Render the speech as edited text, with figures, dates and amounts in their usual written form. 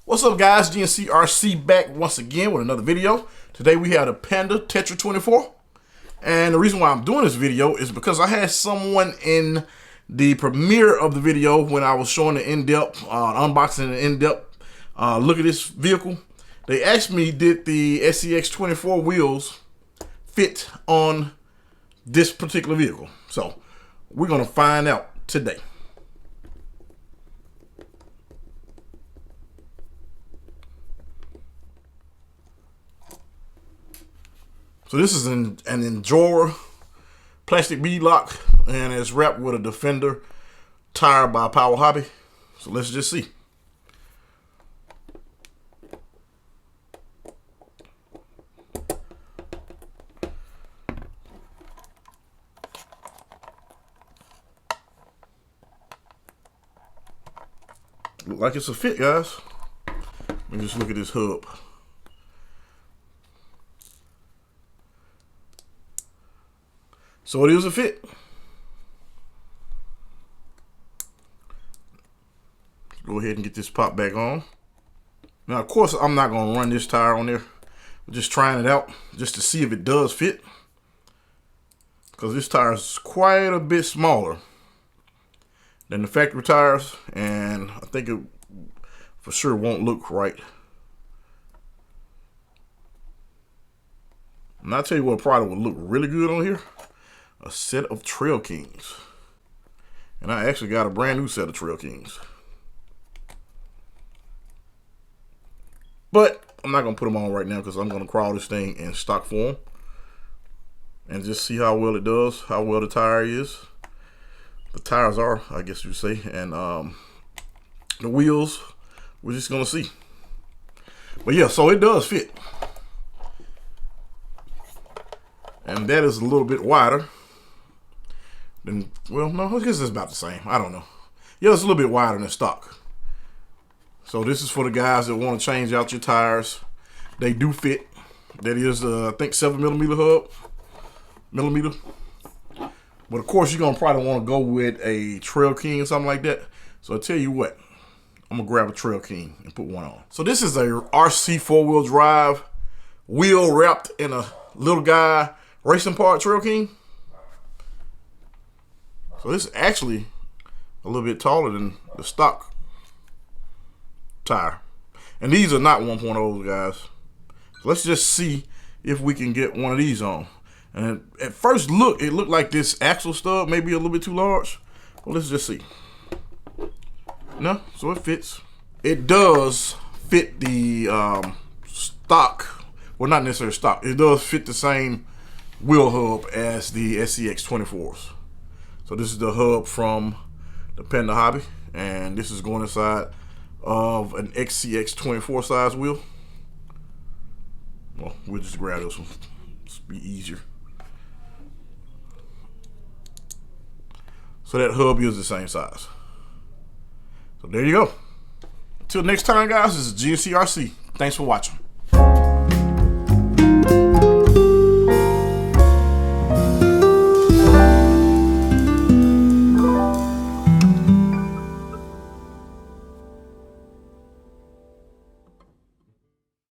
What's up, guys? GNCRC back once again with another video. Today we have the Panda Tetra24. And the reason why I'm doing this video is because I had someone in the premiere of the video when I was showing the in-depth, unboxing the in-depth look at this vehicle. They asked me, did the SDXC wheels fit on this particular vehicle? So we're going to find out today. So this is an Injora plastic bead lock, and it's wrapped with a Defender tire by Power Hobby. So let's just see. Look like it's a fit, guys. Let me just look at this hub. So it is a fit. Go ahead and get this pop back on. Now, of course, I'm not going to run this tire on there. I'm just trying it out just to see if it does fit, because this tire is quite a bit smaller than the factory tires, and I think it for sure won't look right. And I'll tell you what probably would look really good on here. A set of Trail Kings. And I actually got a brand new set of Trail Kings. But I'm not going to put them on right now because I'm going to crawl this thing in stock form and just see how well it does, how well the tire is. The tires are, I guess you say. And the wheels, we're just going to see. But yeah, so it does fit. And that is a little bit wider. Then, well, no, I guess it's about the same. I don't know. Yeah, it's a little bit wider than stock. So this is for the guys that want to change out your tires. They do fit. That is, I think, 7mm hub. But of course, you're going to probably want to go with a Trail King or something like that. So I'll tell you what. I'm going to grab a Trail King and put one on. So this is a RC 4-wheel drive wheel wrapped in a little guy racing part Trail King. So this is actually a little bit taller than the stock tire. And these are not 1.0s, guys. So let's just see if we can get one of these on. And at first look, it looked like this axle stub may be a little bit too large. Well, let's just see. No, so it fits. It does fit the stock. Well, not necessarily stock. It does fit the same wheel hub as the SDXC24s. So this is the hub from the Panda Hobby, and this is going inside of an XCX24 size wheel. Well, we'll just grab this one. It's be easier. So that hub is the same size. So there you go. Until next time, guys, this is GNCRC. Thanks for watching.